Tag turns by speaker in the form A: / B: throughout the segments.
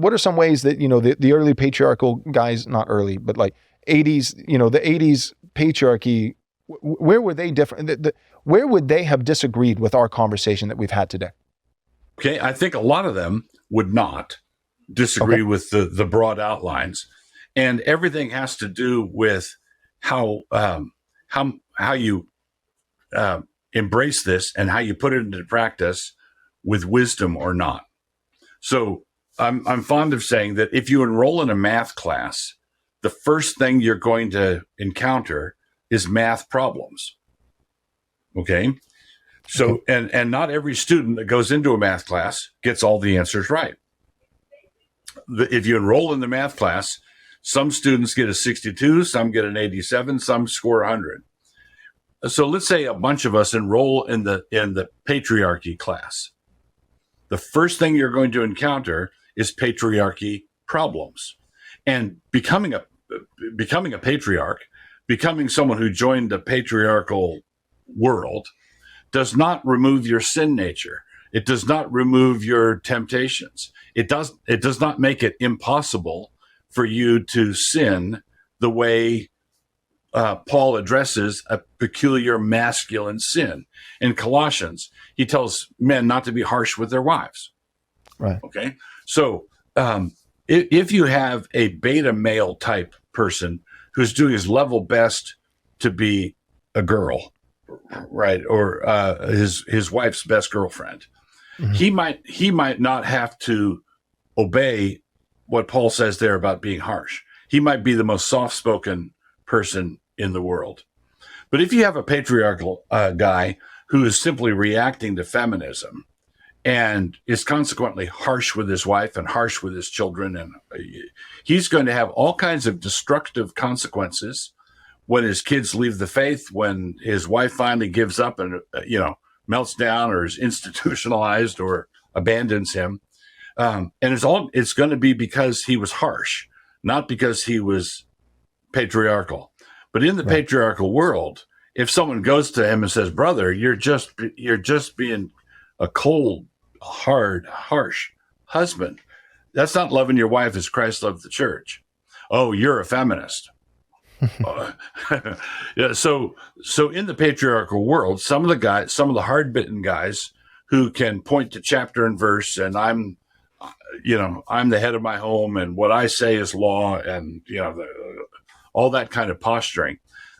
A: what are some ways that, the early patriarchal guys, not early, but like 80s, the 80s patriarchy, where were they different? Where would they have disagreed with our conversation that we've had today?
B: Okay, I think a lot of them would not disagree with the broad outlines, and everything has to do with how you embrace this and how you put it into practice with wisdom or not. So I'm fond of saying that if you enroll in a math class, the first thing you're going to encounter is math problems. Okay. So, and not every student that goes into a math class gets all the answers right. If you enroll in the math class, some students get a 62, some get an 87, some score 100. So let's say a bunch of us enroll in the patriarchy class. The first thing you're going to encounter is patriarchy problems. And becoming a patriarch, becoming someone who joined the patriarchal world, does not remove your sin nature. It does not remove your temptations. It does not make it impossible for you to sin the way Paul addresses a peculiar masculine sin. In Colossians, he tells men not to be harsh with their wives.
A: Right.
B: Okay. So if you have a beta male type person who's doing his level best to be a girl, right, or his wife's best girlfriend, he might not have to obey what Paul says there about being harsh. He might be the most soft-spoken person in the world. But if you have a patriarchal guy who is simply reacting to feminism and is consequently harsh with his wife and harsh with his children, and he's going to have all kinds of destructive consequences when his kids leave the faith, when his wife finally gives up and melts down or is institutionalized or abandons him. And it's going to be because he was harsh, not because he was patriarchal. But in the patriarchal world, if someone goes to him and says, "Brother, you're just being a cold, hard, harsh husband," that's not loving your wife as Christ loved the church. Oh, you're a feminist. Yeah. So in the patriarchal world, some of the hard-bitten guys who can point to chapter and verse, and I'm the head of my home, and what I say is law, and all that kind of posturing.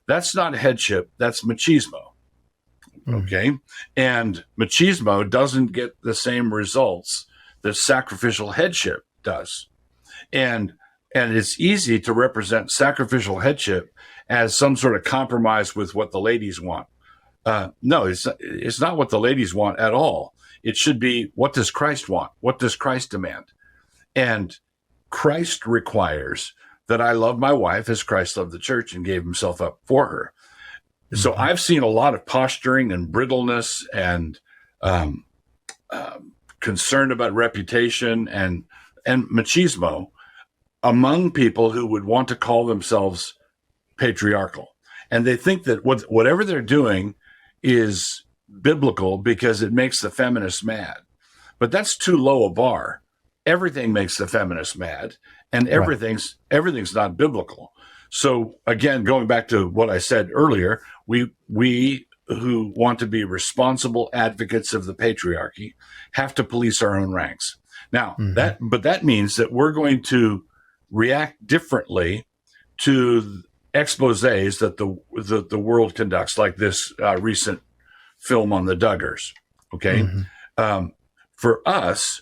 B: That's not headship. That's machismo. Okay. And machismo doesn't get the same results that sacrificial headship does. And it's easy to represent sacrificial headship as some sort of compromise with what the ladies want. No, it's not what the ladies want at all. It should be, what does Christ want? What does Christ demand? And Christ requires that I love my wife as Christ loved the church and gave himself up for her. So I've seen a lot of posturing and brittleness and concern about reputation and machismo among people who would want to call themselves patriarchal. And they think that whatever they're doing is biblical because it makes the feminists mad. But that's too low a bar. Everything makes the feminists mad, and everything's not biblical. So again, going back to what I said earlier, we who want to be responsible advocates of the patriarchy have to police our own ranks. Now, that means that we're going to react differently to exposés that the world conducts, like this recent film on the Duggars. Okay. For us,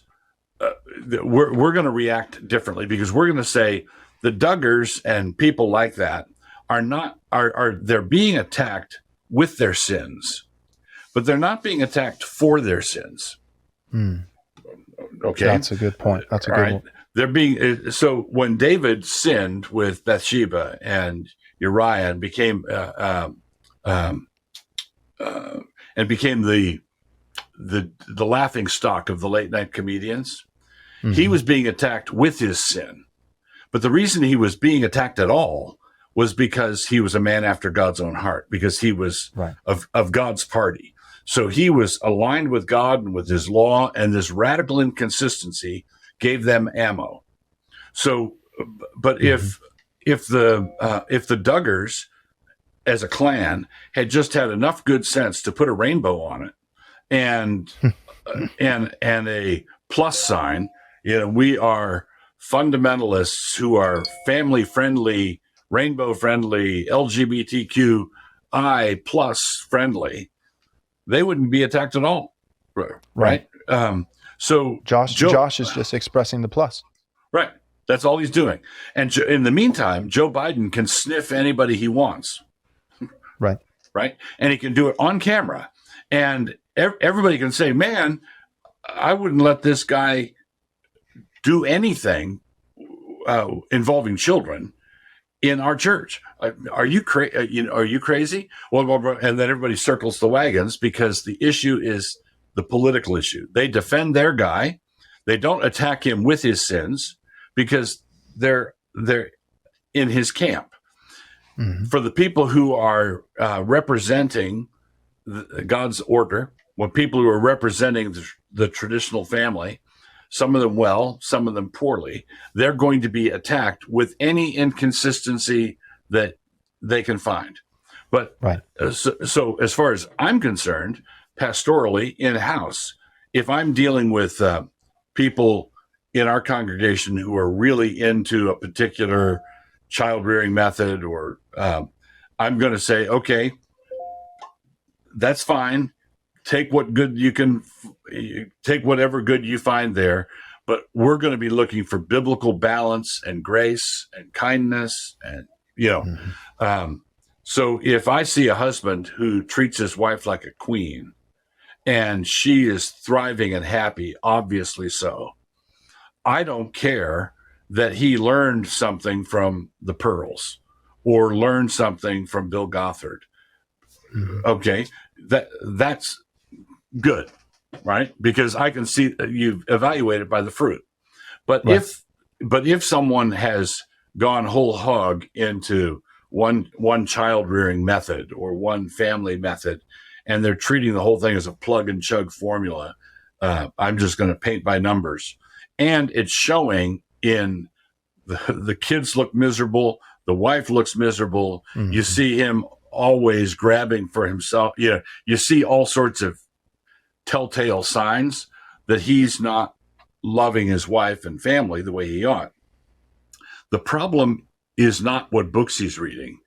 B: we're going to react differently because we're going to say the Duggars and people like that they're being attacked with their sins, but they're not being attacked for their sins. Okay.
A: That's a good point. That's a good one.
B: They're being, so when David sinned with Bathsheba and Uriah and became the laughing stock of the late night comedians, he was being attacked with his sin. But the reason he was being attacked at all was because he was a man after God's own heart, because he was of God's party. So he was aligned with God and with his law, and this radical inconsistency gave them ammo. So, but if the Duggars as a clan had just had enough good sense to put a rainbow on it and and a plus sign, we are fundamentalists who are family friendly, rainbow friendly, LGBTQI plus friendly, they wouldn't be attacked at all, right? So
A: Josh is just expressing the plus.
B: Right. That's all he's doing. And in the meantime, Joe Biden can sniff anybody he wants.
A: Right.
B: Right. And he can do it on camera. And everybody can say, man, I wouldn't let this guy do anything involving children in our church. Are you crazy? Well, and then everybody circles the wagons because the issue is the political issue. They defend their guy. They don't attack him with his sins because they're in his camp. Mm-hmm. For the people who are representing God's order, when people who are representing the traditional family, some of them well, some of them poorly, they're going to be attacked with any inconsistency that they can find. But so as far as I'm concerned, pastorally in-house, if I'm dealing with people in our congregation who are really into a particular child rearing method, or I'm going to say, okay, that's fine. Take what good you can, take whatever good you find there, but we're going to be looking for biblical balance and grace and kindness. And, so if I see a husband who treats his wife like a queen and she is thriving and happy, obviously so, I don't care that he learned something from the Pearls or learned something from Bill Gothard. Mm-hmm. Okay, that's good, right? Because I can see that you've evaluated by the fruit. But if someone has gone whole hog into one child rearing method or one family method, and they're treating the whole thing as a plug and chug formula, I'm just going to paint by numbers. And it's showing in the kids look miserable. The wife looks miserable. Mm-hmm. You see him always grabbing for himself. You see all sorts of telltale signs that he's not loving his wife and family the way he ought. The problem is not what books he's reading.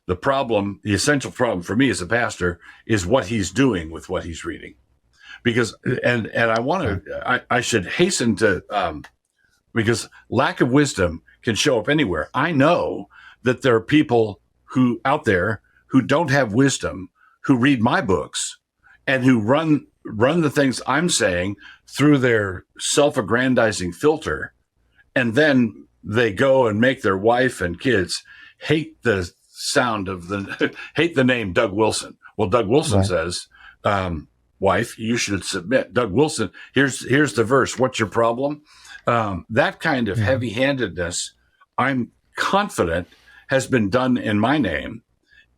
B: The essential problem for me as a pastor is what he's doing with what he's reading. Because, and I want to, I should hasten to, because lack of wisdom can show up anywhere. I know that there are people who out there who don't have wisdom, who read my books and who run the things I'm saying through their self-aggrandizing filter. And then they go and make their wife and kids hate the sound of hate the name Doug Wilson. Well, Doug Wilson says, wife, you should submit. Doug Wilson, here's the verse. What's your problem? That kind of heavy-handedness, I'm confident, has been done in my name.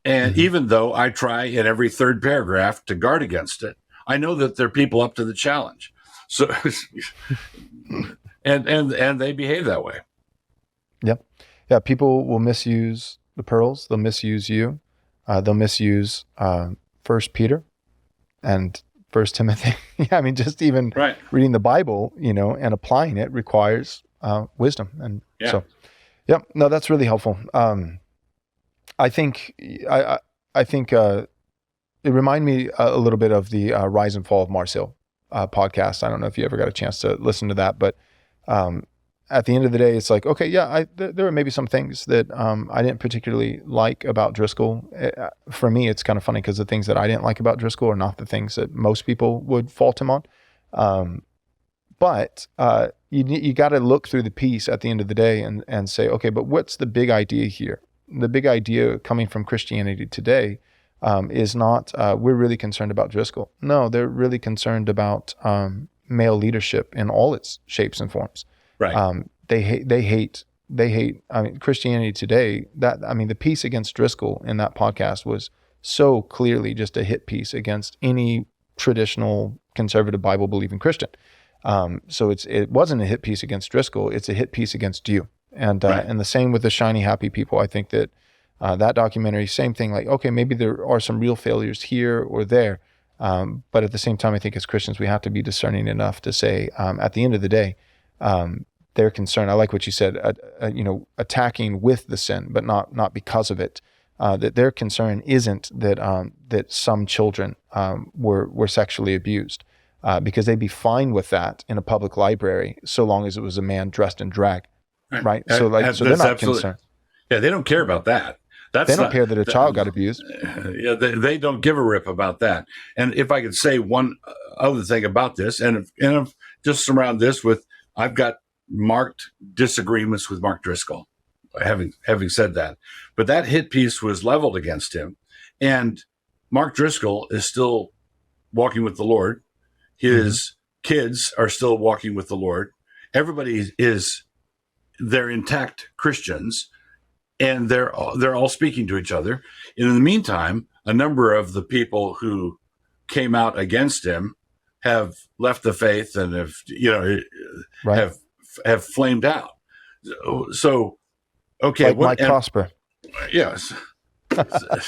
B: And even though I try in every third paragraph to guard against it, I know that there are people up to the challenge. So, and they behave that way.
A: Yep. Yeah. People will misuse the pearls. They'll misuse you. They'll misuse 1 Peter and 1 Timothy. Yeah. I mean, just even reading the Bible, and applying it requires wisdom. And so, yeah, no, that's really helpful. I think it reminded me a little bit of the Rise and Fall of Mars Hill podcast. I don't know if you ever got a chance to listen to that, but at the end of the day, it's like, okay, yeah, there are maybe some things that I didn't particularly like about Driscoll. For me, it's kind of funny because the things that I didn't like about Driscoll are not the things that most people would fault him on. But you got to look through the piece at the end of the day and say, okay, but what's the big idea here? The big idea coming from Christianity today is not, we're really concerned about Driscoll. No, they're really concerned about male leadership in all its shapes and forms. Right. They hate, I mean, Christianity today, the piece against Driscoll in that podcast was so clearly just a hit piece against any traditional conservative Bible believing Christian. So it wasn't a hit piece against Driscoll. It's a hit piece against you. And
B: Right.
A: and the same with the shiny happy people. I think that that documentary, same thing. Like, okay, maybe there are some real failures here or there, but at the same time, I think as Christians we have to be discerning enough to say, at the end of the day, their concern. I like what you said. Attacking with the sin, but not because of it. That their concern isn't that some children were sexually abused, because they'd be fine with that in a public library so long as it was a man dressed in drag, right? So they're not concerned.
B: Yeah, they don't care about that.
A: They don't care that a child got abused.
B: Yeah, they don't give a rip about that. And if I could say one other thing about this, and if just surround this with, I've got marked disagreements with Mark Driscoll, having said that. But that hit piece was leveled against him. And Mark Driscoll is still walking with the Lord. His kids are still walking with the Lord. Everybody they're intact Christians, and they're all speaking to each other. And in the meantime, a number of the people who came out against him have left the faith and have flamed out. So, okay,
A: like Mike Prosper.
B: Yes,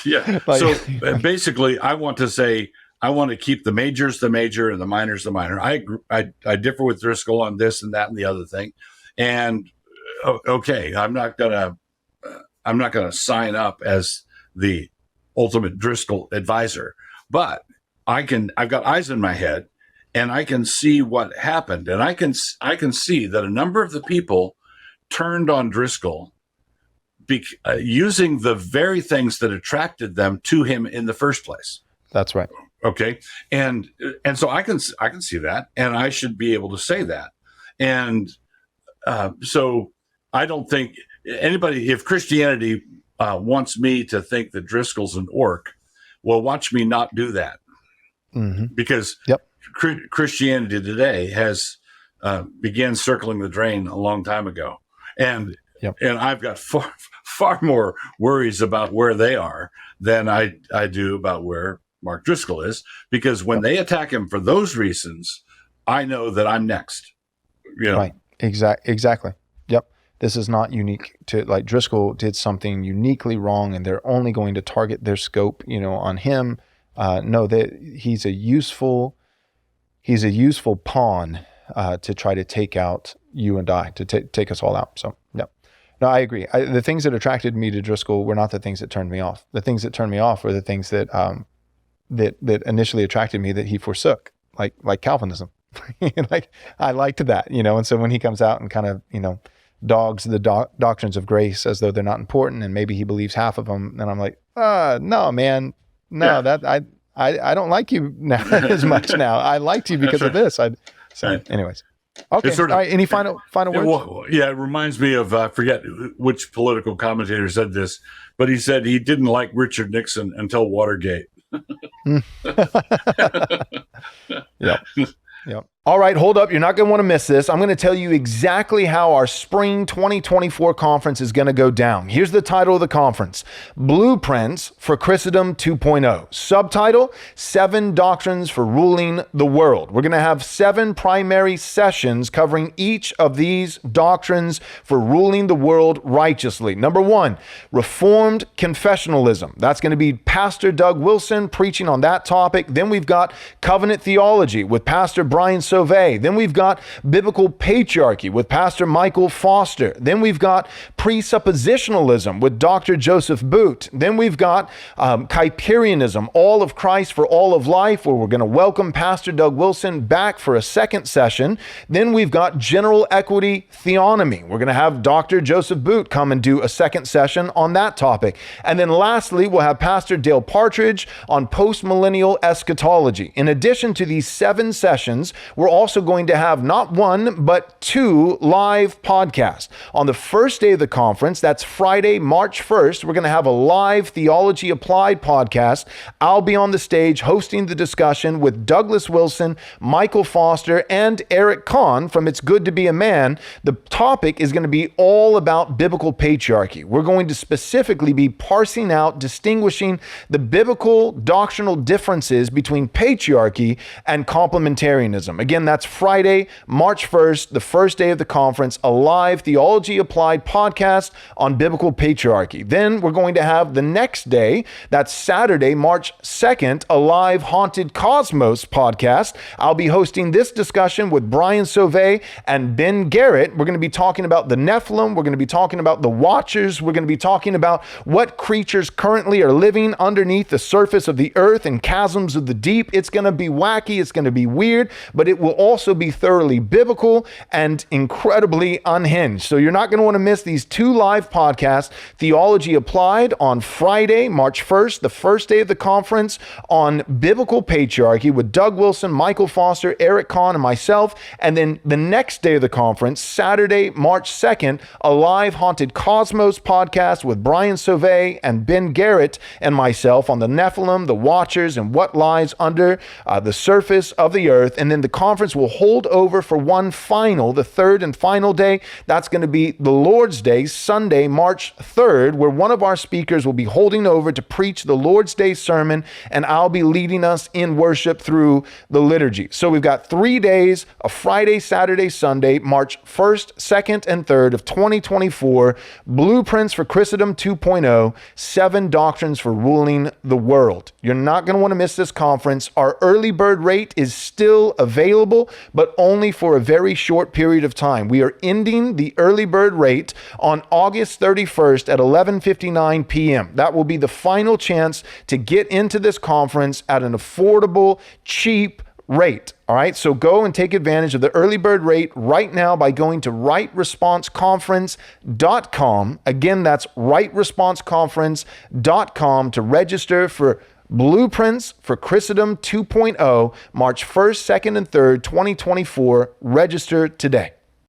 B: yeah. So basically, I want to keep the majors the major and the minors the minor. I differ with Driscoll on this and that and the other thing, and okay, I'm not gonna sign up as the ultimate Driscoll advisor, but I've got eyes in my head, and I can see what happened, and I can see that a number of the people turned on Driscoll using the very things that attracted them to him in the first place.
A: That's right.
B: Okay, and so I can see that, and I should be able to say that, and so I don't think anybody, if Christianity wants me to think that Driscoll's an orc, well, watch me not do that, because Christianity today has began circling the drain a long time ago, and I've got far more worries about where they are than I do about where Mark Driscoll is, because when they attack him for those reasons, I know that I'm next.
A: Right. Exactly. Yep. This is not unique to, like, Driscoll did something uniquely wrong, and they're only going to target their scope, on him. No, that he's a useful pawn to try to take out you and I, to take us all out. So, yeah. No, I agree. The things that attracted me to Driscoll were not the things that turned me off. The things that turned me off were the things that that initially attracted me that he forsook, like Calvinism. Like, I liked that, and so when he comes out and kind of, dogs the doctrines of grace as though they're not important, and maybe he believes half of them, and I'm like, no, man, no, that I don't like you now as much now. I liked you because of this. Anyways. Okay. All right. Any final words?
B: Well, yeah, it reminds me of, I forget which political commentator said this, but he said he didn't like Richard Nixon until Watergate.
A: Yep. Yep. All right, hold up. You're not going to want to miss this. I'm going to tell you exactly how our spring 2024 conference is going to go down. Here's the title of the conference: Blueprints for Christendom 2.0. Subtitle: 7 Doctrines for Ruling the World. We're going to have 7 primary sessions covering each of these doctrines for ruling the world righteously. Number 1, Reformed Confessionalism. That's going to be Pastor Doug Wilson preaching on that topic. Then we've got Covenant Theology with Pastor Brian Sauvé. Then we've got Biblical Patriarchy with Pastor Michael Foster. Then we've got Presuppositionalism with Dr. Joseph Boot. Then we've got Kuyperianism, All of Christ for All of Life, where we're going to welcome Pastor Doug Wilson back for a second session. Then we've got General Equity Theonomy. We're going to have Dr. Joseph Boot come and do a second session on that topic. And then lastly, we'll have Pastor Dale Partridge on postmillennial eschatology. In addition to these 7 sessions, we're also going to have not 1, but 2 live podcasts. On the first day of the conference, that's Friday, March 1st, we're going to have a live Theology Applied podcast. I'll be on the stage hosting the discussion with Douglas Wilson, Michael Foster, and Eric Kahn from It's Good to Be a Man. The topic is going to be all about biblical patriarchy. We're going to specifically be parsing out, distinguishing the biblical doctrinal differences between patriarchy and complementarianism. Again, that's Friday, March 1st, the first day of the conference, a live Theology Applied podcast on biblical patriarchy. Then we're going to have the next day, that's Saturday, March 2nd, a live Haunted Cosmos podcast. I'll be hosting this discussion with Brian Sauvé and Ben Garrett. We're going to be talking about the Nephilim. We're going to be talking about the Watchers. We're going to be talking about what creatures currently are living underneath the surface of the earth and chasms of the deep. It's going to be wacky. It's going to be weird, but it will also be thoroughly biblical and incredibly unhinged. So you're not going to want to miss these two live podcasts, Theology Applied on Friday, March 1st, the first day of the conference on biblical patriarchy with Doug Wilson, Michael Foster, Eric Kahn, and myself. And then the next day of the conference, Saturday, March 2nd, a live Haunted Cosmos podcast with Brian Sauvé and Ben Garrett and myself on the Nephilim, the Watchers, and what lies under the surface of the earth. And then the conference will hold over for one final, the third and final day. That's going to be the Lord's Day, Sunday, March 3rd, where one of our speakers will be holding over to preach the Lord's Day sermon, and I'll be leading us in worship through the liturgy. So we've got 3 days, a Friday, Saturday, Sunday, March 1st, 2nd, and 3rd of 2024, Blueprints for Christendom 2.0, 7 Doctrines for Ruling the World. You're not going to want to miss this conference. Our early bird rate is still available, but only for a very short period of time. We are ending the early bird rate on August 31st at 11:59 p.m. That will be the final chance to get into this conference at an affordable, cheap rate. All right, so go and take advantage of the early bird rate right now by going to rightresponseconference.com. Again, that's rightresponseconference.com to register for Blueprints for Christendom 2.0, March 1st, 2nd, and 3rd, 2024. Register today.